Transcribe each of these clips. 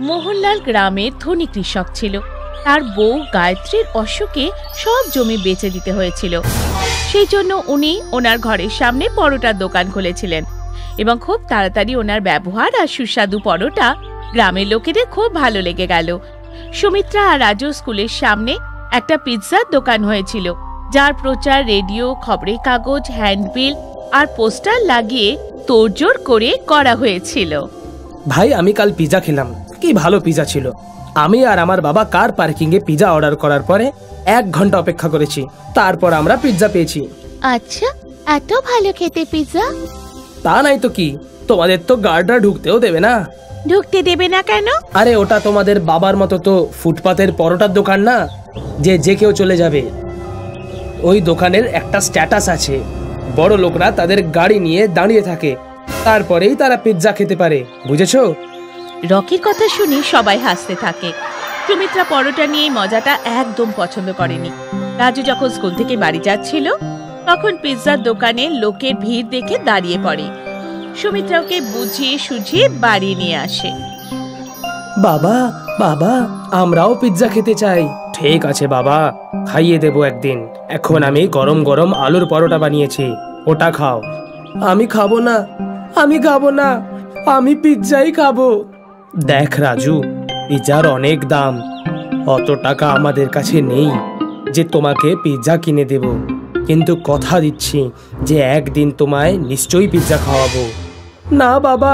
মোহনলাল গ্রামের ধনী কৃষক ছিল। তার বউ গায়ত্রীর অসুখে সব জমি বেচে দিতে হয়েছিল। সেই জন্য উনি ওনার ঘরের সামনে পরোটার দোকান খুলেছিলেন এবং খুব তাড়াতাড়ি ওনার ব্যবহার আর সুস্বাদু পরোটা গ্রামের লোকেদের খুব ভালো লেগে গেল। সুমিত্রা আর রাজু স্কুলের সামনে একটা পিৎজার দোকান হয়েছিল, যার প্রচার রেডিও, খবরের কাগজ, হ্যান্ডবিল আর পোস্টার লাগিয়ে তোড়জোড় করে করা হয়েছিল। ভাই, আমি কাল পিৎজা খেলাম, কি ভালো পিৎজা ছিল। আমি আর আমার বাবা কার পার্কিং এ পিৎজা অর্ডার করার পরে 1 ঘন্টা অপেক্ষা করেছি, তারপর আমরা পিৎজা পেয়েছি। আচ্ছা, এত ভালো খেতে পিৎজা? তা নাই তো কি, তোমাদের তো গার্ডরা ঢুকতেও দেবে না। ঢুকতে দেবে না কেন? আরে ওটা তোমাদের বাবার মতো তো ফুটপাতের পরোটার দোকান না যে কেউ চলে যাবে। ওই দোকানের একটা স্ট্যাটাস আছে, বড় লোকরা তাদের গাড়ি নিয়ে দাঁড়িয়ে থাকে, তারপরেই তারা পিৎজা খেতে পারে, বুঝেছো? রকির কথা শুনে সবাই হাসতে থাকে। সুমিত্রা পরোটা নিয়ে মজাটা একদম পছন্দ করেনি। রাজু যখন স্কুল থেকে বাড়ি যাচ্ছিল তখন পিৎজার দোকানে লোকের ভিড় দেখে দাঁড়িয়ে পড়ে। সুমিত্রা ওকে বুঝিয়ে সুঝিয়ে বাড়ি নিয়ে আসে। বাবা বাবা, আমরাও পিৎজা খেতে চাই। ঠিক আছে বাবা, খাইয়ে দেবো একদিন। এখন আমি গরম গরম আলুর পরোটা বানিয়েছি, ওটা খাও। আমি খাবো না, আমি খাবো না, আমি পিৎজাই খাবো। দেখ রাজু, পিৎজার অনেক দাম, অত টাকা আমাদের কাছে নেই যে তোমাকে পিৎজা কিনে দেব, কিন্তু কথা দিচ্ছি যে একদিন তোমায় নিশ্চয়ই পিৎজা খাওয়াবো। না বাবা,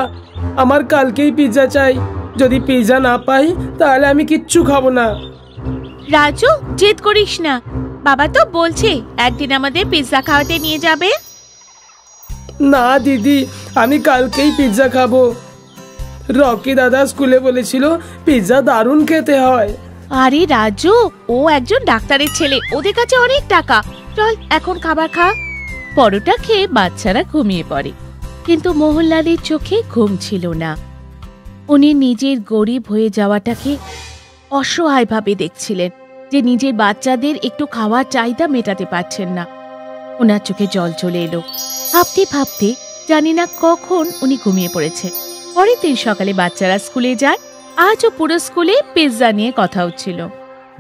আমার কালকেই পিৎজা চাই। যদি পিৎজা না পাই তাহলে আমি কিচ্ছু খাবো না। রাজু, জেদ করিস না, বাবা তো বলছে একদিন আমাদের পিৎজা খাওয়াতে নিয়ে যাবে। না দিদি, আমি কালকেই পিৎজা খাবো। রকি দাদা স্কুলে বলেছিল পিৎজা দারুণ খেতে হয়। আরে রাজু, ও একজন ডাক্তারের ছেলে, ওদের কাছে অনেক টাকা। চল এখন খাবার খা। পরোটা খেয়ে বাচ্চারা ঘুমিয়ে পড়ে, কিন্তু মোহনলালের চোখে ঘুম ছিল না। উনি নিজের গরিব হয়ে যাওয়াটাকে অসহায়ভাবে দেখছিলেন, যে নিজের বাচ্চাদের একটু খাওয়ার চাহিদা মেটাতে পারছেন না। ওনার চোখে জল চলে এলো। ভাবতে ভাবতে জানি না কখন উনি ঘুমিয়ে পড়েছে। পরের দিন সকালে বাচ্চারা স্কুলে যায়। আজও পুরো স্কুলে পিৎজা নিয়ে কথা হচ্ছিল।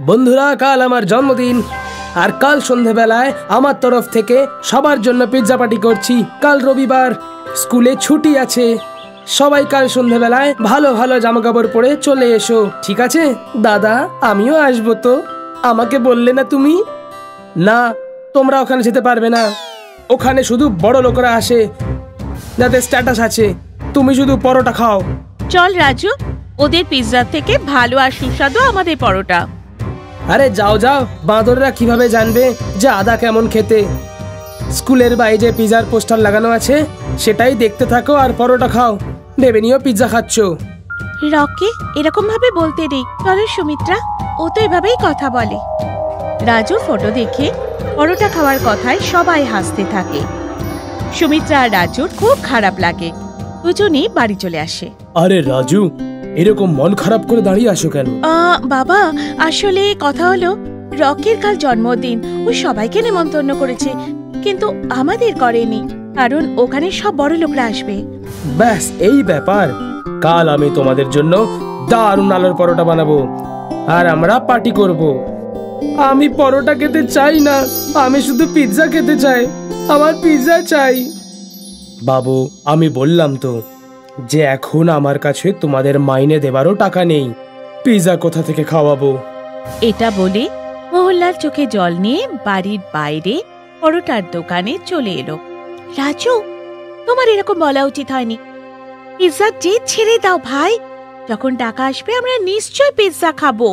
বন্ধুরা, কাল আমার জন্মদিন, আর কাল সন্ধ্যাবেলায় আমার তরফ থেকে সবার জন্য পিৎজা পার্টি করছি। কাল রবিবার, স্কুলে ছুটি আছে। সবাই কাল সন্ধ্যাবেলায় ভালো ভালো জামা কাপড় পরে চলে এসো, ঠিক আছে? দাদা, আমিও আসবো তো, আমাকে বললে না তুমি? না, তোমরা ওখানে যেতে পারবে না, ওখানে শুধু বড় লোকরা আসে যাদের স্ট্যাটাস আছে। তুমি শুধু পরোটা খাও। চল রাজু, ওদের পিৎজা থেকে ভালো আর সুস্বাদু আমাদের পরোটা। আরে যাও যাও, বাঁদররা কিভাবে জানবে যে আদা কেমন খেতে? স্কুলের বাইরে যে পিৎজার পোস্টার লাগানো আছে সেটাই দেখতে থাকো আর পরোটা খাও, ভেবে নিও পিৎজা খাচ্ছ। রকি, এরকম ভাবে বলতে নেই। চলো সুমিত্রা, ও তো এভাবেই কথা বলে। রাজুর ফটো দেখে পরোটা খাওয়ার কথায় সবাই হাসতে থাকে। সুমিত্রা আর রাজুর খুব খারাপ লাগে। দুজনেই বাড়ি চলে আসে। আরে রাজু, এরকম মন খারাপ করে দাঁড়িয়ে আসো কেন? বাবা, আসলে কথা হলো রকির কাল জন্মদিন, ও সবাইকে নেমন্তন্ন করেছে, কিন্তু আমাদের করেনি, কারণ ওখানে সব বড় লোকরা আসবে। ব্যাস এই ব্যাপার। কাল আমি তোমাদের জন্য দারুণ আলুর পরোটা বানাবো আর আমরা পার্টি করব। আমি পরোটা খেতে চাই না, আমি শুধু পিৎজা খেতে চাই, আমার পিৎজা চাই। বাবু, আমি বললাম তো যে এখন আমার কাছে তোমাদের মাইনে দেবারও টাকা নেই, পিৎজা কোথা থেকে খাওয়াবো? এটা বলে মোহনলাল চোখে জল নিয়ে বাড়ির বাইরে পরোটার দোকানে চলে এলো। রাজু, তোমার এরকম বলা উচিত হয়নি। পিৎজা জেদ ছেড়ে দাও ভাই, যখন টাকা আসবে আমরা নিশ্চয় পিৎজা খাবো।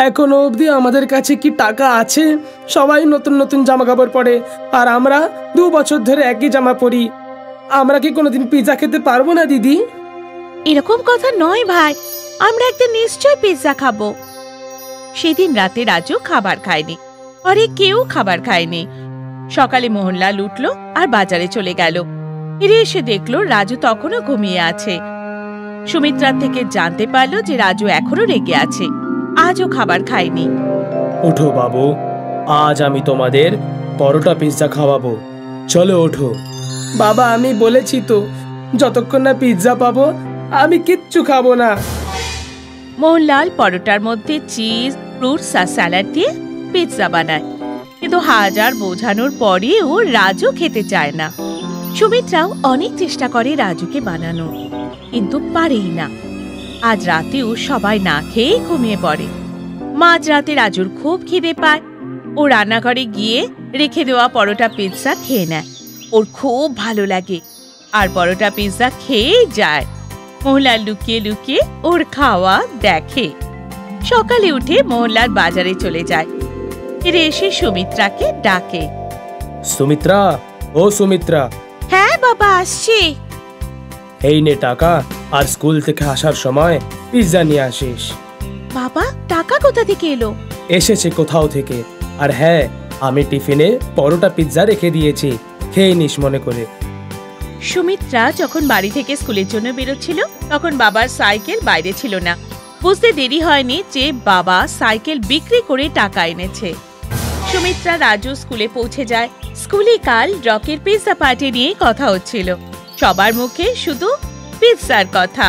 এখনো অবধি আমাদের কাছে কি টাকা আছে? সবাই নতুন নতুন জামা কাপড় পরে আর আমরা 2 বছর ধরে একই জামা পরি। আমরা কি কোনোদিন পিৎজা খেতে পারবো না দিদি? এরকম কথা নয় ভাই, আমরা একদিন নিশ্চয় পিৎজা খাবো। সেদিন রাতে রাজু খাবার খায়নি, পরে কেউ খাবার খায়নি। সকালে মোহনলাল উঠলো আর বাজারে চলে গেল। ফিরে এসে দেখলো রাজু তখনও ঘুমিয়ে আছে। সুমিত্রার থেকে জানতে পারলো যে রাজু এখনো রেগে আছে, আজও খাবার খায়নি। ওঠো বাবু, আজ আমি তোমাদের পরোটা পিৎজা খাওয়াবো, চলো ওঠো। বাবা, আমি বলেছি তো যতক্ষণ না পিৎজা পাবো আমি কিচ্ছু খাবো না। মোহনলাল পরোটার মধ্যে চিজ, ফ্রুটস আর স্যালাড দিয়ে পিৎজা বানায়, কিন্তু হাজার বোঝানোর পরেও রাজু খেতে চায় না। সুমিত্রাও অনেক চেষ্টা করে রাজুকে বানানো, কিন্তু পারেই না। আজ রাতেও সবাই না খেয়ে ঘুমিয়ে পড়ে। মাঝরাতে রাজুর খুব খিদে পায়। ও রান্নাঘরে গিয়ে রেখে দেওয়া পরোটা পিৎজা খেয়ে নেয়। ওর খুব ভালো লাগে আর পরোটা পিৎজা খেয়েই যায়। মোহনলাল লুকিয়ে লুকিয়ে ওর খাওয়া দেখে। সকালে উঠে মোহনলাল বাজারে চলে যায়। ফিরে এসে সুমিত্রাকে ডাকে। সুমিত্রা, ও সুমিত্রা। হ্যাঁ বাবা, আসছি। এই নে টাকা, আর স্কুল থেকে আসার সময় পিৎজা নিয়ে আসিস। বাবা, টাকা কোথা থেকে এলো? এসেছে কোথাও থেকে। আর হ্যাঁ, আমি টিফিনে পরোটা পিৎজা রেখে দিয়েছি, খেয়ে নিস মনে করে। সুমিত্রা যখন বাড়ি থেকে স্কুলের জন্য বেরোচ্ছিল তখন বাবার সাইকেল বাইরে ছিল না। বুঝতে দেরি হয়নি যে বাবা সাইকেল বিক্রি করে টাকা এনেছে। সুমিত্রা রাজু স্কুলে পৌঁছে যায়। স্কুলে কাল রকের পিৎজা পার্টি নিয়ে কথা হচ্ছিল। সবার মুখে শুধু পিৎজার কথা।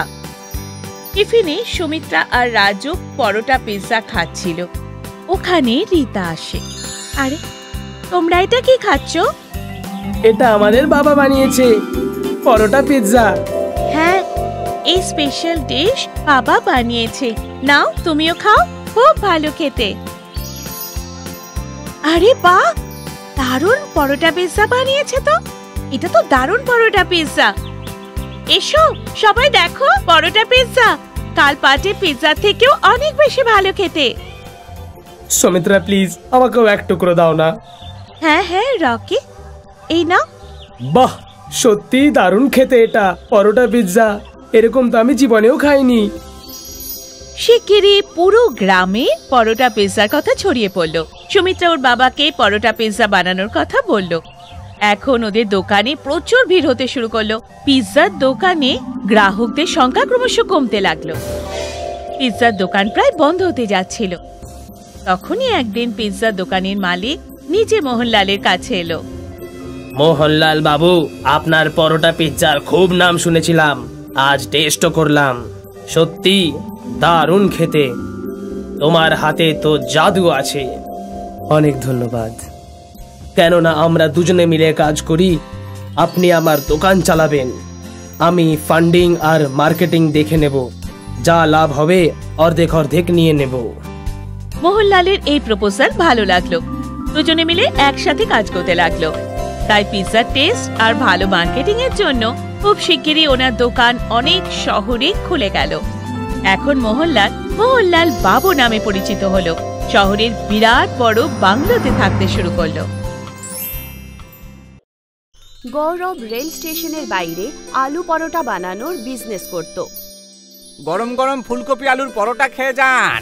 টিফিনে সুমিত্রা আর রাজু পরোটা পিৎজা খাচ্ছিল। ওখানে রীতা আসে। আরে, তোমরা এটা কি খাচ্ছ? এটা আমাদের বাবা বানিয়েছে, পরোটা পিৎজা। হ্যাঁ, এই স্পেশাল ডিশ বাবা বানিয়েছে। নাও, তুমিও খাও, খুব ভালো খেতে। আরে বাহ, দারুণ পরোটা পিৎজা বানিয়েছে তো। এটা তো দারুণ পরোটা পিৎজা। এসো সবাই দেখো পরোটা পিৎজা। কাল পার্টির পিৎজা থেকেও অনেক বেশি ভালো খেতে। সুমিত্রা প্লিজ, আমাকেও এক টুকরো দাও না। হ্যাঁ হ্যাঁ রকি, এই নাও। বাহ, সত্যি দারুণ খেতে এটা পরোটা পিৎজা। এরকম তো আমি জীবনেও খাইনি। শিগগিরই পুরো গ্রামে পরোটা পিৎজার কথা ছড়িয়ে পড়ল। সুমিত্রা ওর বাবাকে পরোটা পিৎজা বানানোর কথা বলল। এখন ওদের দোকানে প্রচুর ভিড় হতে শুরু করলো। পিৎজার দোকানে গ্রাহকদের সংখ্যা ক্রমশ কমতে লাগলো। পিৎজার দোকান প্রায় বন্ধ হতে যাচ্ছিল। তখনই একদিন পিৎজার দোকানের মালিক নিজে মোহনলালের কাছে এলো। মোহনলাল বাবু, আপনার পরোটা পিৎজার খুব নাম শুনেছিলাম, আজ টেস্টও করলাম। সত্যি দারুণ খেতে। তোমার হাতে তো জাদু আছে। অনেক ধন্যবাদ। কেননা আমরা দুজনে মিলে কাজ করি। আপনি আমার দোকান চালাবেন, আমি ফান্ডিং আর মার্কেটিং দেখে নেব। যা লাভ হবে অর্ধেক অর্ধেক নিয়ে নেব। মোহনলালের এই প্রপোজাল ভালো লাগলো। দুজনে মিলে একসাথে কাজ করতে লাগলো। তাই পিৎজার টেস্ট আর ভালো মার্কেটিং এর জন্য খুব শিগগিরই ওনার দোকান অনেক শহরে খুলে গেল। এখন মোহনলাল বাবু নামে পরিচিত হলো। শহরের বিরাট বড় বাংলোতে থাকতে শুরু করলো। গৌরব রেল স্টেশনের বাইরে আলু পরোটা বানানোর বিজনেস করত। গরম গরম ফুলকপি আলুর পরোটা খেয়ে যান।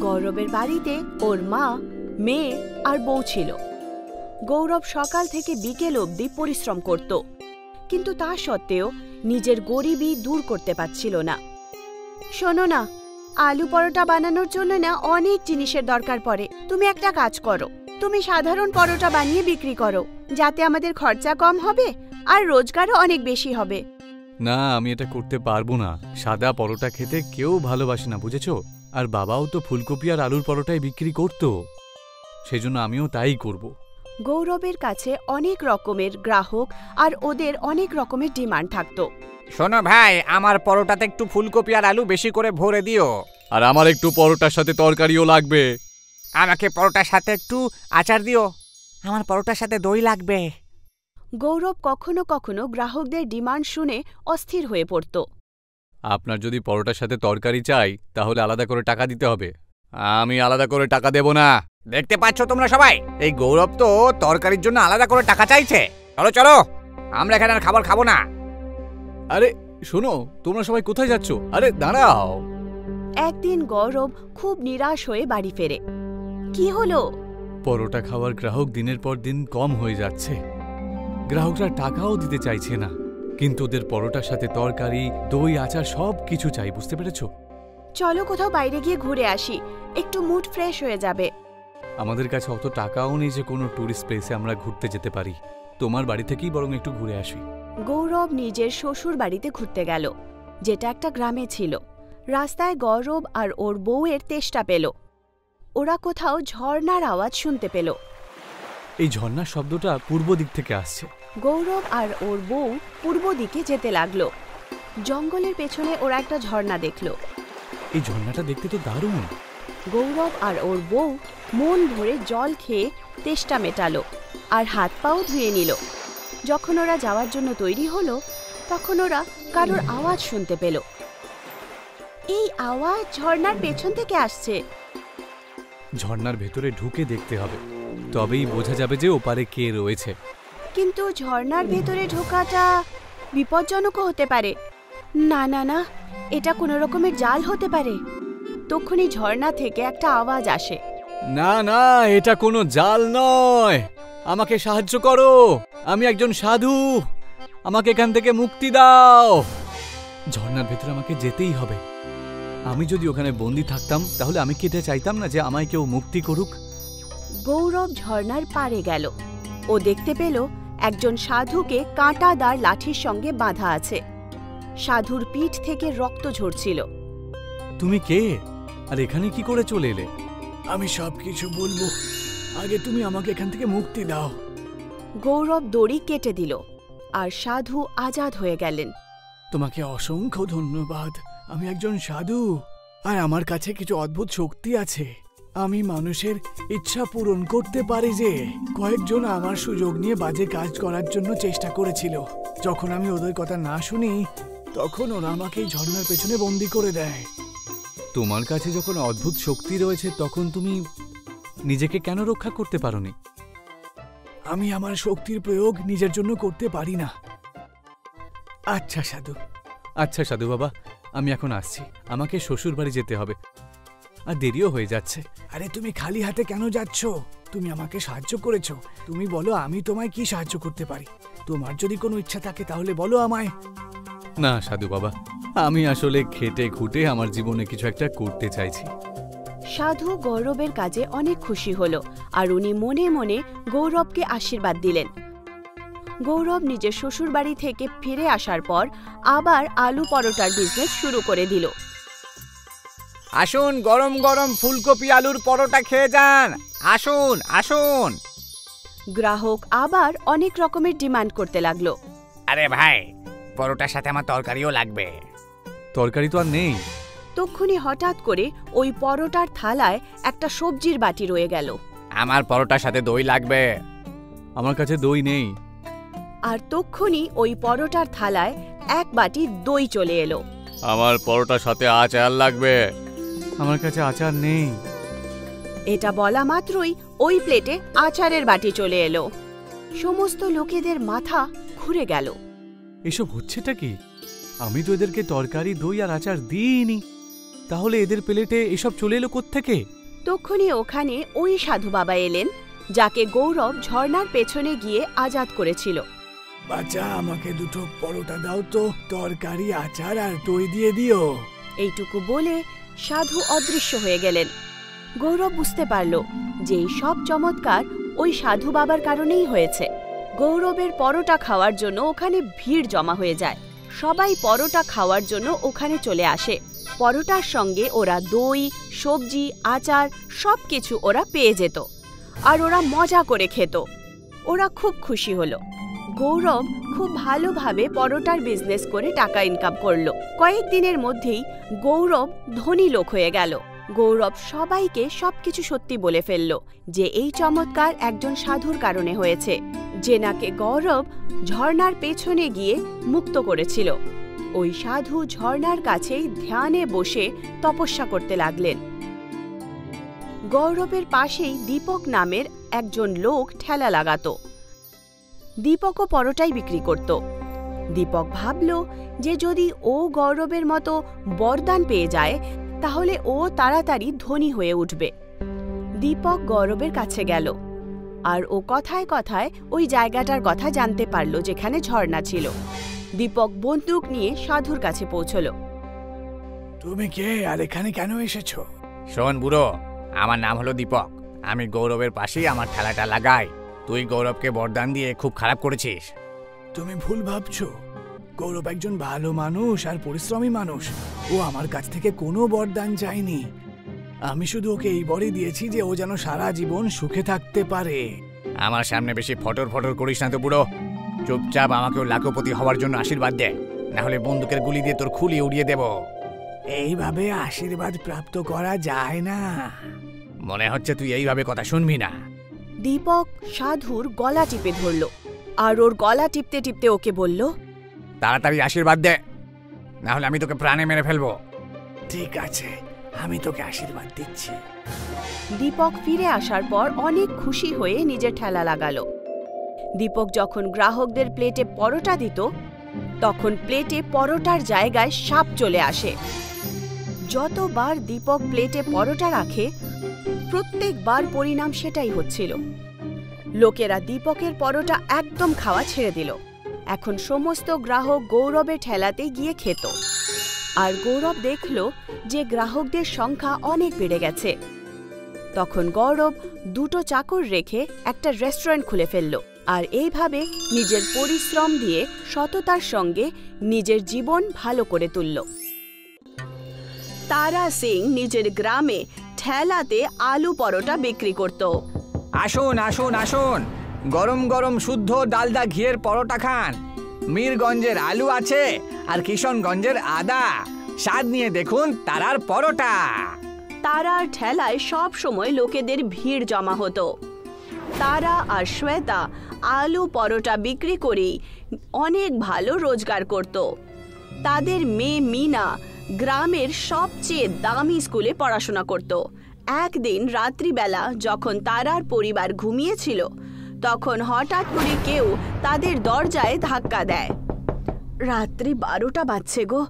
গৌরবের বাড়িতে ওর মা, মেয়ে আর বউ ছিল। গৌরব সকাল থেকে বিকেল অবধি পরিশ্রম করত, কিন্তু তা সত্ত্বেও নিজের গরিবি দূর করতে পারছিল না। শোনো না, আলু পরোটা বানানোর জন্য না অনেক জিনিসের দরকার পড়ে। তুমি একটা কাজ করো, তুমি সাধারণ পরোটা বানিয়ে বিক্রি করো, যাতে আমাদের খরচা কম হবে আর রোজগারও অনেক বেশি হবে। না, আমি এটা করতে পারবো না। সাদা পরোটা খেতে কেউ ভালোবাসে না, বুঝেছো? আর বাবাও তো ফুলকপি আর আলুর পরোটাই বিক্রি করতো, সেজন্য আমিও তাই করব। গৌরবের কাছে অনেক রকমের গ্রাহক আর ওদের অনেক রকমের ডিমান্ড থাকতো। শোনো ভাই, আমার পরোটাতে একটু ফুলকপি আর আলু বেশি করে ভরে দিও। আর আমার একটু পরোটার সাথে তরকারিও লাগবে। আমাকে পরোটার সাথে একটু আচার দিও। আমার পরোটার সাথে দই লাগবে। গৌরব কখনো কখনো গ্রাহকদের ডিমান্ড শুনে অস্থির হয়ে পড়ত। আপনার যদি পরোটার সাথে তরকারি চাই তাহলে আলাদা করে টাকা দিতে হবে। আমি আলাদা করে টাকা দেব না। দেখতে পাচ্ছ তোমরা সবাই, এই গৌরব তো তরকারির জন্য আলাদা করে টাকা চাইছে। চলো চলো, আমরা এখানে আর খাবার খাবো না। আরে শোনো, তোমরা সবাই কোথায় যাচ্ছ? আরে দাঁড়াও। একদিন গৌরব খুব নিরাশ হয়ে বাড়ি ফেরে। কি হলো? পরোটা খাওয়ার গ্রাহক দিনের পর দিন কম হয়ে যাচ্ছে। গ্রাহকরা টাকাও দিতে চাইছে না, কিন্তু ওদের পরোটার সাথে তরকারি, দই, আচার সব কিছু চাই, বুঝতে পেরেছো? চলো কোথাও বাইরে গিয়ে ঘুরে আসি, একটু মুড ফ্রেশ হয়ে যাবে। আমাদের কাছে অত টাকাও নেই যে কোনো ট্যুরিস্ট প্লেসে আমরা ঘুরতে যেতে পারি। তোমার বাড়ি থেকেই বরং একটু ঘুরে আসি। গৌরব নিজের শ্বশুর বাড়িতে ঘুরতে গেল, যেটা একটা গ্রামে ছিল। রাস্তায় গৌরব আর ওর বউয়ের তেষ্টা পেল। ওরা কোথাও ঝর্ণার আওয়াজ শুনতে পেল। এই ঝর্ণার শব্দটা পূর্ব দিক থেকে আসছে। গৌরব আর ওর বউ পূর্ব দিকে যেতে লাগলো। জঙ্গলের পেছনে ওরা একটা ঝর্ণা দেখলো। এই ঝর্ণাটা দেখতে তো দারুণ। গৌরব আর ওর বউ মন ভরে জল খেয়ে তেষ্টা মেটালো আর হাত পাও ধুয়ে নিল। যখন ওরা যাওয়ার জন্য তৈরি হলো, তখন ওরা কারোর আওয়াজ শুনতে পেল। এই আওয়াজ ঝর্ণার পেছন থেকে আসছে। ঝর্ণার ভেতরে ঢুকে দেখতে হবে, তবেই বোঝা যাবে যে ওপারে কে রয়েছে। কিন্তু ঝর্ণার ভেতরে ঢোকাটা বিপজ্জনকও হতে পারে। না না না, এটা কোনো রকমের জাল হতে পারে। তখনই ঝর্ণা থেকে একটা আওয়াজ আসে। না না, এটা কোনো জাল নয়। আমাকে সাহায্য করো, আমি একজন সাধু। আমাকে এখান থেকে মুক্তি দাও। ঝর্ণার ভেতরে আমাকে যেতেই হবে। আমি যদি ওখানে বন্দি থাকতাম তাহলে আমি কি এটা চাইতাম না যে আমায় কেউ মুক্তি করুক? গৌরব ঝর্ণার পাড়ে গেল। ও দেখতে পেল একজন সাধুকে কাঁটাদার লাঠির সঙ্গে বাঁধা আছে। সাধুর পিঠ থেকে রক্ত ঝরছিল। তুমি কে, আর এখানে কি করে চলে এলে? আমি সবকিছু বলবো, আগে তুমি আমাকে এখান থেকে মুক্তি দাও। গৌরব দড়ি কেটে দিল আর সাধু আজাদ হয়ে গেলেন। তোমাকে অসংখ্য ধন্যবাদ। আমি একজন সাধু, আর আমার কাছে কিছু অদ্ভুত শক্তি আছে। আমি মানুষের ইচ্ছা পূরণ করতে পারি। যে কয়েকজন আমার সুযোগ নিয়ে বাজে কাজ করার জন্য চেষ্টা করেছিল, যখন আমি ওদের কথা না শুনি তখন ওরা আমাকে এই ঝর্ণার পেছনে বন্দি করে দেয়। তোমার কাছে যখন অদ্ভুত শক্তি রয়েছে তখন তুমি নিজেকে কেন রক্ষা করতে পারোনি? আমি আমার শক্তির প্রয়োগ নিজের জন্য করতে পারি না। আচ্ছা সাধু বাবা, আমি এখন আসছি। আমাকে শ্বশুর বাড়ি যেতে হবে, আর দেরিও হয়ে যাচ্ছে। আরে তুমি খালি হাতে কেন যাচ্ছ? তুমি আমাকে সাহায্য করেছো, তুমি বলো আমি তোমায় কি সাহায্য করতে পারি। তোমার যদি কোনো ইচ্ছা থাকে তাহলে বলো আমায়। না সাধু বাবা, আমি আসলে খেটে খুঁটে আমার জীবনে কিছু একটা করতে চাইছি। সাধু গৌরবের কাজে অনেক খুশি হলো, আর উনি মনে মনে গৌরবকে আশীর্বাদ দিলেন। গৌরব নিজের শ্বশুর বাড়ি থেকে ফিরে আসার পর আবার আলু পরোটার বিজনেস শুরু করে দিল। আসুন, গরম গরম ফুলকপি আলুর পরোটা খেয়ে যান। আসুন আসুন। গ্রাহক আবার অনেক রকমের ডিমান্ড করতে লাগলো। আরে ভাই, পরোটার সাথে আমার তরকারিও লাগবে। তরকারি তো আর নেই। তক্ষুনি হঠাৎ করে ওই পরোটার থালায় একটা সবজির বাটি রয়ে গেল। আমার পরোটার সাথে দই লাগবে। আমার কাছে দই নেই। আর তক্ষুনি ওই পরোটার থালায় এক বাটি দই চলে এলো। আমার পরোটার সাথে আচার লাগবে। আমার কাছে আচার নেই। এটা বলা মাত্রই ওই প্লেটে আচারের বাটি চলে এলো। সমস্ত লোকেদের মাথা ঘুরে গেল। এসব হচ্ছেটা কি? আমি তো এদেরকে তরকারি, দই আর আচার দিইনি, তাহলে এদের প্লেটে এসব চলে এলো কোত্থেকে? তক্ষুনি ওখানে ওই সাধু বাবা এলেন, যাকে গৌরব ঝর্ণার পেছনে গিয়ে আজাদ করেছিল। বাচ্চা, আমাকে দুটো পরোটা দাও তো, তরকারি, আচার আর দই দিয়ে দিও। এইটুকু বলে সাধু অদৃশ্য হয়ে গেলেন। গৌরব বুঝতে পারল যে এই সব চমৎকার ওই সাধু বাবার কারণেই হয়েছে। গৌরবের পরোটা খাওয়ার জন্য ওখানে ভিড় জমা হয়ে যায়। সবাই পরোটা খাওয়ার জন্য ওখানে চলে আসে। পরোটার সঙ্গে ওরা দই, সবজি, আচার সবকিছু ওরা পেয়ে যেত, আর ওরা মজা করে খেত। ওরা খুব খুশি হলো। গৌরব খুব ভালোভাবে পরোটার বিজনেস করে টাকা ইনকাম করলো। কয়েকদিনের মধ্যেই গৌরব ধনী লোক হয়ে গেল। গৌরব সবাইকে সবকিছু সত্যি বলে ফেলল যে এই চমৎকার একজন সাধুর কারণে হয়েছে, যে নাকি গৌরব ঝর্ণার পেছনে গিয়ে মুক্ত করেছিল। ওই সাধু ঝর্ণার কাছেই ধ্যানে বসে তপস্যা করতে লাগলেন। গৌরবের পাশেই দীপক নামের একজন লোক ঠেলা লাগাতো। দীপকও পরোটাই বিক্রি করত। দীপক ভাবল যে যদি ও গৌরবের মতো বরদান পেয়ে যায় তাহলে ও তাড়াতাড়ি ধনী হয়ে উঠবে। দীপক গৌরবের কাছে গেল, আর ও কথায় কথায় ওই জায়গাটার কথা জানতে পারল যেখানে ঝর্ণা ছিল। দীপক বন্দুক নিয়ে সাধুর কাছে পৌঁছল। তুমি কে, আর এখানে কেন এসেছো? শোন বুড়ো, আমার নাম হলো দীপক। আমি গৌরবের পাশেই আমার ঠেলাটা লাগাই। তুই গৌরবকে বরদান দিয়ে খুব খারাপ করেছিস। তুমি ভুল ভাবছো। গৌরব একজন ভালো মানুষ আর পরিশ্রমী মানুষ। ও আমার কাছ থেকে কোনো বরদান চায়নি। আমি শুধু ওকে এই বরই দিয়েছি যে ও যেন সারা জীবন সুখে থাকতে পারে। আমার সামনে বেশি ফটর ফটর করিস না তো বুড়ো। চুপচাপ আমাকেও লাখপতি হওয়ার জন্য আশীর্বাদ দে, না হলে বন্দুকের গুলি দিয়ে তোর খুলি উড়িয়ে দেব। এইভাবে আশীর্বাদ প্রাপ্ত করা যায় না। মনে হচ্ছে তুই এইভাবে কথা শুনবি না। দীপক সাধুর গলা টিপে ধরল আর ওর গলা টিপতে টিপতে ওকে বলল, তাড়াতাড়ি আশীর্বাদ দে, না হলে আমি তোকে প্রাণে মেরে ফেলবো। ঠিক আছে, আমি তোকে আশীর্বাদ দিচ্ছি। দীপক ফিরে আসার পর অনেক খুশি হয়ে নিজের ঠেলা লাগালো। দীপক যখন গ্রাহকদের প্লেটে পরোটা দিত, তখন প্লেটে পরোটার জায়গায় সাপ চলে আসে। যতবার দীপক প্লেটে পরোটা রাখে, প্রত্যেকবার পরিণাম সেটাই হচ্ছিল। লোকেরা দীপকের পরোটা একদম খাওয়া ছেড়ে দিল। এখন সমস্ত গ্রাহক গৌরবের ঠেলাতে গিয়ে খেত। আর গৌরব দেখল যে গ্রাহকদের সংখ্যা অনেক বেড়ে গেছে। তখন গৌরব 2টো চাকর রেখে একটা রেস্টুরেন্ট খুলে ফেলল আর এইভাবে নিজের পরিশ্রম দিয়ে সততার সঙ্গে নিজের জীবন ভালো করে তুলল। তারা সিং নিজের গ্রামে ঠেলাতে আলু পরোটা বিক্রি করত। আসুন আসুন আসুন, গরম গরম শুদ্ধ ডালদা ঘিয়ের পরোটা খান। মীরগঞ্জের আলু আছে আর কিশনগঞ্জের আদা। স্বাদ নিয়ে দেখুন তারার পরোটা। তারার ঠেলায় সব সময় লোকেদের ভিড় জমা হতো। তারা আর শ্বেতা আলু পরোটা বিক্রি করেই অনেক ভালো রোজগার করত। তাদের মেয়ে মিনা গ্রামের সবচেয়ে দামি স্কুলে পড়াশোনা করত। একদিন রাত্রিবেলা যখন তারার পরিবার ঘুমিয়েছিল, তখন হঠাৎ করে কেউ তাদের দরজায় ধাক্কা দেয়। রাত্রি 12টা বাজছে গো,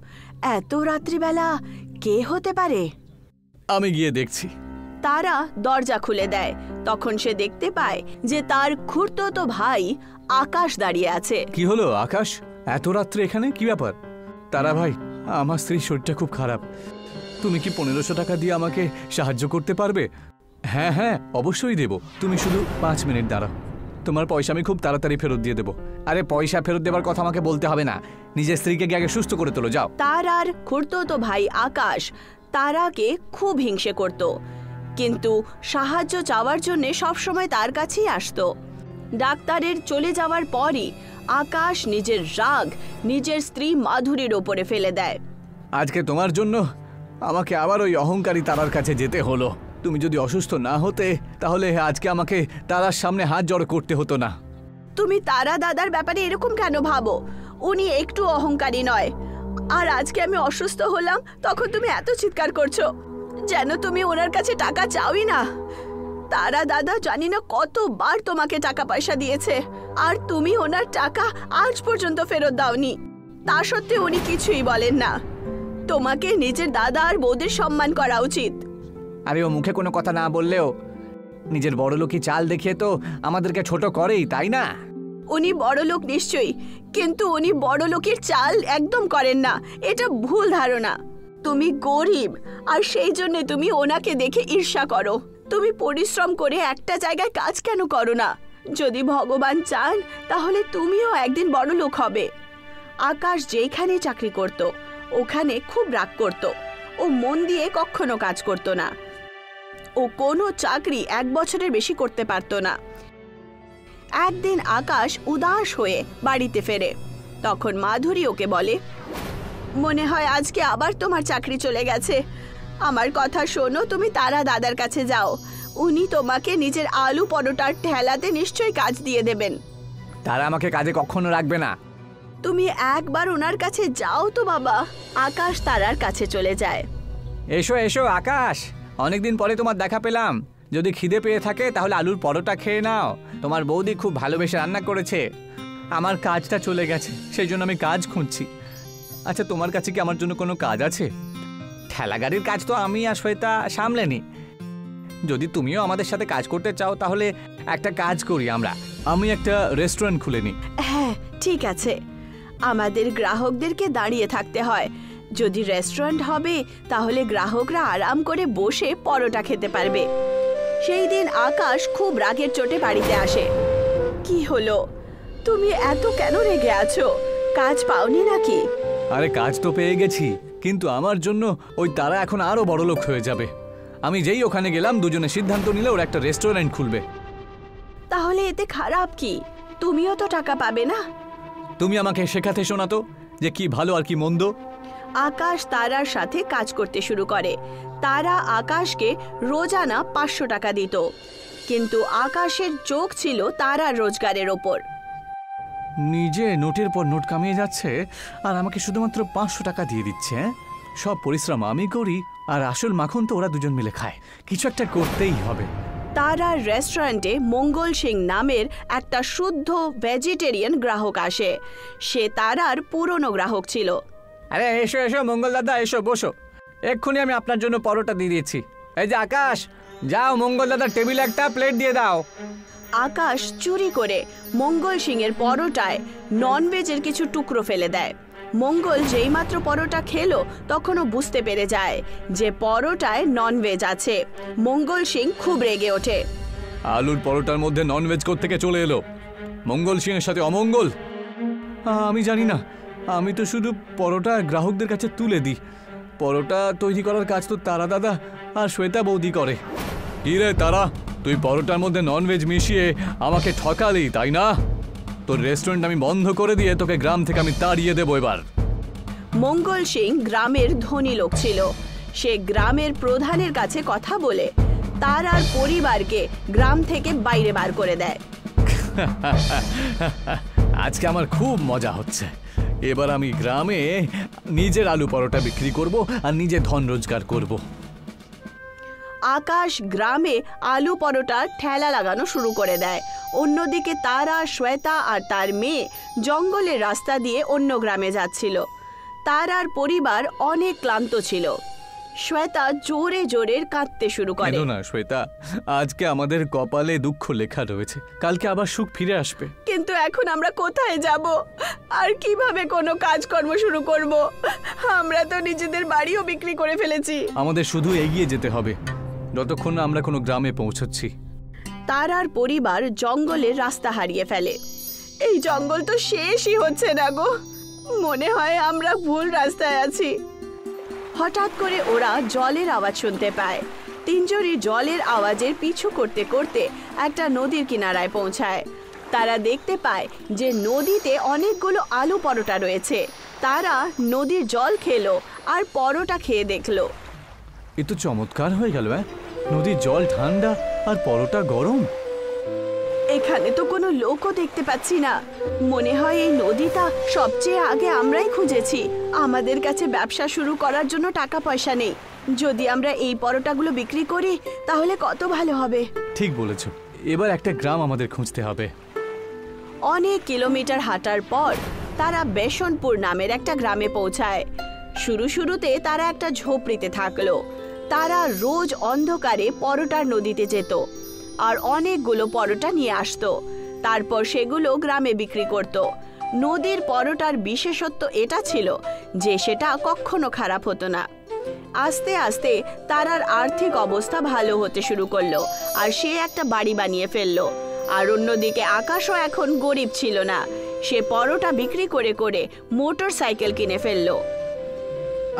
এত রাত্রিবেলা কে হতে পারে? আমি গিয়ে দেখছি। তারা দরজা খুলে দেয়। তখন সে দেখতে পায় যে তার খুড়তুতো ভাই আকাশ দাঁড়িয়ে আছে। কি হলো আকাশ, এত রাত্রে এখানে? কি ব্যাপার? তারা ভাই, আমার স্ত্রীর শরীরটা খুব খারাপ। তুমি কি 1500 টাকা দিয়ে আমাকে সাহায্য করতে পারবে? হ্যাঁ হ্যাঁ, অবশ্যই দেব। তুমি শুধু 5 মিনিট দাঁড়াও, তোমার পয়সা আমি খুব তাড়াতাড়ি ফেরত দিয়ে দেবো। আরে পয়সা ফেরত দেবার কথা আমাকে বলতে হবে না, নিজের স্ত্রীকে গিয়ে আগে সুস্থ করে তোলো, যাও। তারার খুড়তুতো ভাই আকাশ তারাকে খুব হিংসে করত, কিন্তু সাহায্য চাওয়ার জন্য সবসময় তার কাছেই আসতো। ডাক্তারের চলে যাওয়ার পরই আকাশ নিজের রাগ নিজের স্ত্রী মাধুরীর ওপরে ফেলে দেয়। আজকে তোমার জন্য আমাকে আবার ওই অহংকারী তারার কাছে যেতে হলো। তুমি যদি অসুস্থ না হতে, তাহলে আজকে আমাকে তারার সামনে হাত জড়ো করতে হতো না। তুমি তারা দাদার ব্যাপারে এরকম কেন ভাবো? উনি একটু অহংকারী নয়। আর আজকে আমি অসুস্থ হলাম, তখন তুমি এত চিৎকার করছো যেন তুমি ওনার কাছে টাকা চাওই না। তারা দাদা জানি না কতবার তোমাকে টাকা পয়সা দিয়েছে, আর তুমি ওনার টাকা আজ পর্যন্ত ফেরত দাওনি। তা সত্ত্বেও উনি কিছুই বলেন না। তোমাকে নিজের দাদা আর বৌদির সম্মান করা উচিত। আরে ও মুখে কোনো কথা না বললেও নিজের বড়লোকি চাল দেখিয়ে তো আমাদেরকে ছোট করেই, তাই না? উনি বড়লোক নিশ্চয়ই, কিন্তু উনি বড়লোকের চাল একদম করেন না। এটা ভুল ধারণা। তুমি গরিব আর সেই জন্য তুমি ওনাকে দেখে ঈর্ষা করো। তুমি পরিশ্রম করে একটা জায়গায় কাজ কেন করো না? যদি ভগবান চান তাহলে তুমিও একদিন বড়লোক হবে। আকাশ যেখানে চাকরি করত ওখানে খুব রাগ করত। ও মন দিয়ে কখনো কাজ করত না। ও কোনো চাকরি 1 বছরের বেশি করতে পারত না। একদিন আকাশ উদাস হয়ে বাড়িতে ফেরে। তখন মাধুরী ওকে বলে, মনে হয় আজকে আবার তোমার চাকরি চলে গেছে। আমার কথা শোনো, তুমি তারা দাদার কাছে যাও। উনি তোমাকে নিজের আলু পরোটার ঠেলাতে নিশ্চয়ই কাজ দিয়ে দেবেন। তারা আমাকে কাজে কখনো রাখবে না। তুমি একবার ওনার কাছে যাও তো বাবা। আকাশ তারার কাছে চলে যায়। এসো এসো আকাশ, অনেকদিন পরে তোমার দেখা পেলাম। যদি খিদে পেয়ে থাকে তাহলে আলুর পরোটা খেয়ে নাও। তোমার বৌদি খুব ভালোবেসে রান্না করেছে। আমার কাজটা চলে গেছে, সেই জন্য আমি কাজ খুঁজছি। আচ্ছা, তোমার কাছে কি আমার জন্য কোনো কাজ আছে? ঠেলা গাড়ির কাজ তো আমি আর শ্বেতা সামলে নি। যদি তুমিও আমাদের সাথে কাজ করতে চাও তাহলে একটা কাজ করি আমরা। আমি একটা রেস্টুরেন্ট খুলে নিই। হ্যাঁ ঠিক আছে, আমাদের গ্রাহকদেরকে দাঁড়িয়ে থাকতে হয়। যদি রেস্টুরেন্ট হবে তাহলে গ্রাহকরা আরাম করে বসে পরোটা খেতে পারবে। সেই দিন আকাশ খুব রাগের চোটে বাড়িতে আসে। কি হলো? তুমি এত কেন রেগে আছো? কাজ পাওনি নাকি? আরে কাজ তো পেয়ে গেছি, কিন্তু আমার জন্য ওই তারা এখন আরো বড় লোক হয়ে যাবে। আমি যেই ওখানে গেলাম, দুজনে সিদ্ধান্ত নিলে ওরা একটা রেস্টুরেন্ট খুলবে। তাহলে এতে খারাপ কি? তুমিও তো টাকা পাবে না। তুমি আমাকে শেখাতে শোনাতো যে কি ভালো আর কি মন্দ। আকাশ তারার সাথে কাজ করতে শুরু করে। তারা আকাশকে রোজানা 500 টাকা দিত, কিন্তু আকাশের চোখ ছিল তারার রোজগারের ওপর। নিজে নোটের পর নোট কামিয়ে যাচ্ছে আর আমাকে শুধুমাত্র 500 টাকা দিয়ে দিচ্ছে। সব পরিশ্রম আমি করি আর আসল মাখন তো ওরা দুজন মিলে খায়। কিছু একটা করতেই হবে। তারার রেস্টুরেন্টে মঙ্গল সিং নামের একটা শুদ্ধ ভেজিটেরিয়ান গ্রাহক আসে। সে তারার পুরনো গ্রাহক ছিল। আরে এসো এসো মঙ্গল দাদা, এসো বসো। এক্ষুনি আমি আপনার জন্য পরোটা দিয়ে দিচ্ছি। এই যে আকাশ, যাও মঙ্গল দাদার টেবিলে একটা প্লেট দিয়ে দাও। আকাশ চুরি করে মঙ্গল সিং এর পরোটায় ননভেজের কিছু টুকরো ফেলে দেয়। মঙ্গল যেইমাত্র পরোটা খেলো তখনও বুঝতে পেরে যায় যে পরোটায় ননভেজ আছে। মঙ্গল সিং খুব রেগে ওঠে। আলুর পরোটার মধ্যে ননভেজ কোত্থেকে চলে এলো? মঙ্গল সিং এর সাথে অমঙ্গল? আমি জানি না, আমি তো শুধু পরোটা গ্রাহকদের কাছে তুলে দিই। পরোটা তৈরি করার কাজ তো তারা দাদা আর শ্বেতা বৌদি করে। কি রে তারা, তুই পরোটার মধ্যে ননভেজ মিশিয়ে আমাকে ঠকালি তাই না? তোর রেস্টুরেন্ট আমি বন্ধ করে দিয়ে তোকে গ্রাম থেকে আমি তাড়িয়ে দেবো এবার। মঙ্গল সিং গ্রামের ধনী লোক ছিল। সে গ্রামের প্রধানের কাছে কথা বলে তারার পরিবারকে গ্রাম থেকে বাইরে বার করে দেয়। আজকে আমার খুব মজা হচ্ছে। এবার আমি গ্রামে নিজের আলু পরোটা বিক্রি করব আর নিজে ধন রোজগার করব। আকাশ গ্রামে আলু পরোটার ঠেলা লাগানো শুরু করে দেয়। অন্যদিকে তারা, শ্বেতা আর তার মেয়ে জঙ্গলের রাস্তা দিয়ে অন্য গ্রামে যাচ্ছিল। তারার পরিবার অনেক ক্লান্ত ছিল। শ্বেতা জোরে জোরে কাঁদতে শুরু করে। কেন না শ্বেতা, আজকে আমাদের কপালে দুঃখ লেখা রয়েছে, কালকে আবার সুখ ফিরে আসবে। কিন্তু এখন আমরা কোথায় যাব আর কিভাবে কোনো কাজকর্ম শুরু করব? আমরা তো নিজেদের বাড়িও বিক্রি করে ফেলেছি। আমাদের শুধু এগিয়ে যেতে হবে যতক্ষণ না আমরা কোনো গ্রামে পৌঁছচ্ছি। তারার পরিবার জঙ্গলের রাস্তা হারিয়ে ফেলে। এই জঙ্গল তো শেষই হচ্ছে না গো, মনে হয় আমরা ভুল রাস্তায় আছি। হঠাৎ করে ওরা জলের আওয়াজ শুনতে পায়। তিনজনই জলের আওয়াজের পিছু করতে করতে একটা নদীর কিনারায় পৌঁছায়। তারা দেখতে পায় যে নদীতে অনেকগুলো আলু পরোটা রয়েছে। তারা নদীর জল খেলো আর পরোটা খেয়ে দেখলো। এ তো চমৎকার হয়ে গেল। নদীর জল ঠান্ডা আর পরোটা গরম। এখানে তো কোনো লোকও দেখতে পাচ্ছি না। মনে হয় এই নদীটা সবচেয়ে আগে আমরাই খুঁজেছি। আমাদের কাছে ব্যবসা শুরু করার জন্য টাকা পয়সা নেই। যদি আমরা এই পরোটাগুলো বিক্রি করি তাহলে কত ভালো হবে। ঠিক বলেছ, এবার একটা গ্রাম আমাদের খুঁজতে হবে। অনেক কিলোমিটার হাঁটার পর তারা বেসনপুর নামের একটা গ্রামে পৌঁছায়। শুরুতে তারা একটা ঝোপড়িতে থাকলো। তারা রোজ অন্ধকারে পরোটার নদীতে যেত আর অনেকগুলো পরোটা নিয়ে আসতো। তারপর সেগুলো গ্রামে বিক্রি করত। নদীর পরোটার বিশেষত্ব এটা ছিল যে সেটা কখনো খারাপ হতো না। আস্তে আস্তে তারার আর্থিক অবস্থা ভালো হতে শুরু করলো আর সে একটা বাড়ি বানিয়ে ফেললো। আর অন্যদিকে আকাশও এখন গরিব ছিল না। সে পরোটা বিক্রি করে করে মোটর সাইকেল কিনে ফেললো।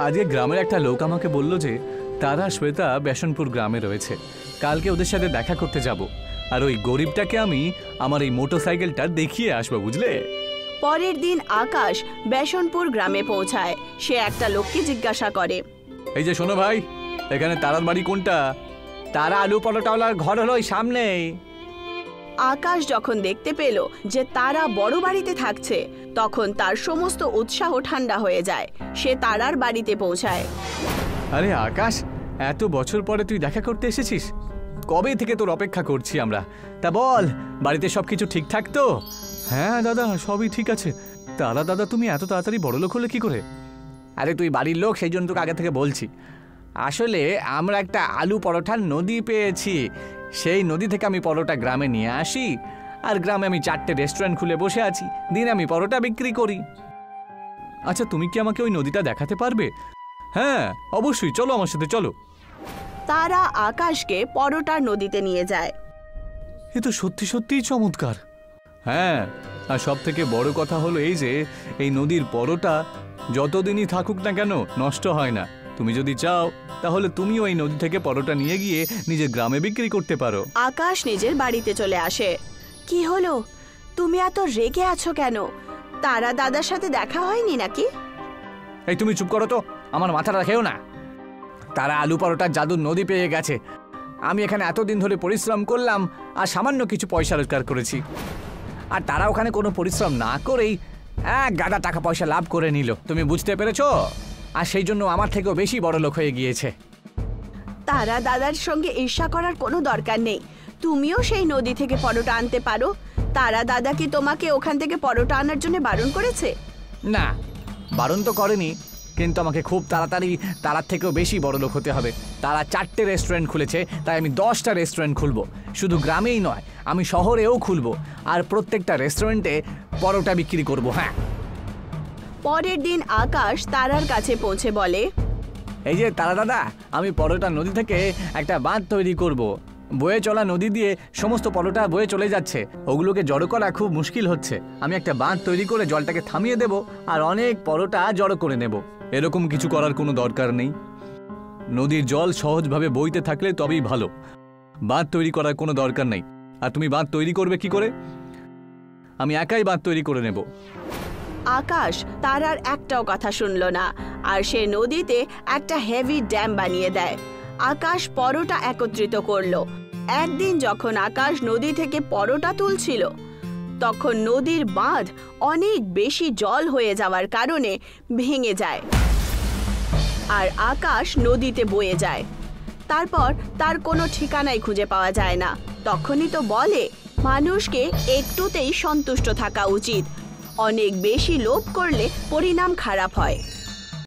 আজকে গ্রামের একটা লোক আমাকে বলল যে তারা শ্বেতা বেসনপুর গ্রামে রয়েছে। কালকে ওদের সাথে দেখা করতে যাব আর ওই গরিবটাকে আমি আমার এই মোটরসাইকেলটা দেখিয়ে আসবো, বুঝলে? পরের দিন আকাশ বেসনপুর গ্রামে পৌঁছায়। সে একটা লোককে জিজ্ঞাসা করে, এই যে শোনো ভাই, এখানে তারার বাড়ি কোনটা? তারা আলু পরোটাওয়ালার ঘর হলো ওই সামনেই। আকাশ যখন দেখতে পেল যে তারা বড় বাড়িতে থাকছে তখন তার সমস্ত উৎসাহ ঠান্ডা হয়ে যায়। সে তারার বাড়িতে পৌঁছায়। আরে আকাশ, এত বছর পরে তুই দেখা করতে এসেছিস? কবে থেকে তোর অপেক্ষা করছি আমরা। তা বল, বাড়িতে সবকিছু ঠিকঠাক তো? হ্যাঁ দাদা, সবই ঠিক আছে। তারা দাদা, তুমি এত তাড়াতাড়ি বড়লোক হলে কি করে? আরে তুই বাড়ির লোক, সেই জন্য তোকে আগে থেকে বলছি। আসলে আমরা একটা আলু পরোটার নদী পেয়েছি। সেই নদী থেকে আমি পরোটা গ্রামে নিয়ে আসি আর গ্রামে আমি 4টে রেস্টুরেন্ট খুলে বসে আছি। দিনে আমি পরোটা বিক্রি করি। আচ্ছা, তুমি কি আমাকে ওই নদীটা দেখাতে পারবে? হ্যাঁ অবশ্যই, চলো আমার সাথে চলো। তারা আকাশকে পরোটার নদীতে নিয়ে যায়। এ তো সত্যি সত্যিই চমৎকার। হ্যাঁ, আর সব থেকে বড় কথা হলো এই যে এই নদীর পরোটা যতদিনই থাকুক না কেন নষ্ট হয় না। তুমি যদি চাও তাহলে তুমিও এই নদী থেকে পরোটা নিয়ে গিয়ে নিজের গ্রামে বিক্রি করতে পারো। আকাশ নিজের বাড়িতে চলে আসে। কি হলো, তুমি এত রেগে আছো কেন? তারা দাদার সাথে দেখা হয়নি নাকি? এই তুমি চুপ করো তো, আমার মাথাটা খেও না। তারা আলু পরোটার জাদুর নদী পেয়ে গেছে। আমি এখানে এতদিন ধরে পরিশ্রম করলাম আর সামান্য কিছু পয়সা রোজগার করেছি, আর তারা ওখানে কোনো পরিশ্রম না করেই এক গাদা টাকা পয়সা লাভ করে নিল। তুমি বুঝতে পেরেছো? আর সেই জন্য আমার থেকেও বেশি বড় লোক হয়ে গিয়েছে। তারা দাদার সঙ্গে ঈর্ষা করার কোনো দরকার নেই। তুমিও সেই নদী থেকে পরোটা আনতে পারো। তারা দাদা কি তোমাকে ওখান থেকে পরোটা আনার জন্য বারণ করেছে? না, বারণ তো করেনি, কিন্তু আমাকে খুব তাড়াতাড়ি তার থেকেও বেশি বড় লোক হতে হবে। তারা 4টে রেস্টুরেন্ট খুলেছে, তাই আমি 10টা রেস্টুরেন্ট খুলবো। শুধু গ্রামেই নয়, আমি শহরেও খুলবো, আর প্রত্যেকটা রেস্টুরেন্টে পরোটা বিক্রি করব। হ্যাঁ। পরের দিন আকাশ তারার কাছে পৌঁছে বলে, এই যে তারা দাদা, আমি পরোটা নদী থেকে একটা বাঁধ তৈরি করব। বয়ে চলা নদী দিয়ে সমস্ত পরোটা বয়ে চলে যাচ্ছে, ওগুলোকে জড়ো করা খুব মুশকিল হচ্ছে। আমি একটা বাঁধ তৈরি করে জলটাকে থামিয়ে দেব আর অনেক পরোটা জড়ো করে নেব। এরকম কিছু করার কোনো দরকার নেই। নদীর জল সহজভাবে বইতে থাকলে তবেই ভালো। বাঁধ তৈরি করার কোনো দরকার নেই। আর তুমি বাঁধ তৈরি করবে কি করে? আমি একাই বাঁধ তৈরি করে নেব। আকাশ তারার একটাও কথা শুনল না, আর সে নদীতে একটা হেভি ড্যাম বানিয়ে দেয়। আকাশ পরোটা একত্রিত করলো। একদিন যখন আকাশ নদী থেকে পরোটা তুলছিল, তখন নদীর বাঁধ অনেক বেশি জল হয়ে যাওয়ার কারণে ভেঙে যায়, আর আকাশ নদীতে বয়ে যায়। তারপর তার কোনো ঠিকানাই খুঁজে পাওয়া যায় না। তখনই তো বলে, মানুষকে একটুতেই সন্তুষ্ট থাকা উচিত। অনেক বেশি লোভ করলে পরিণাম খারাপ হয়।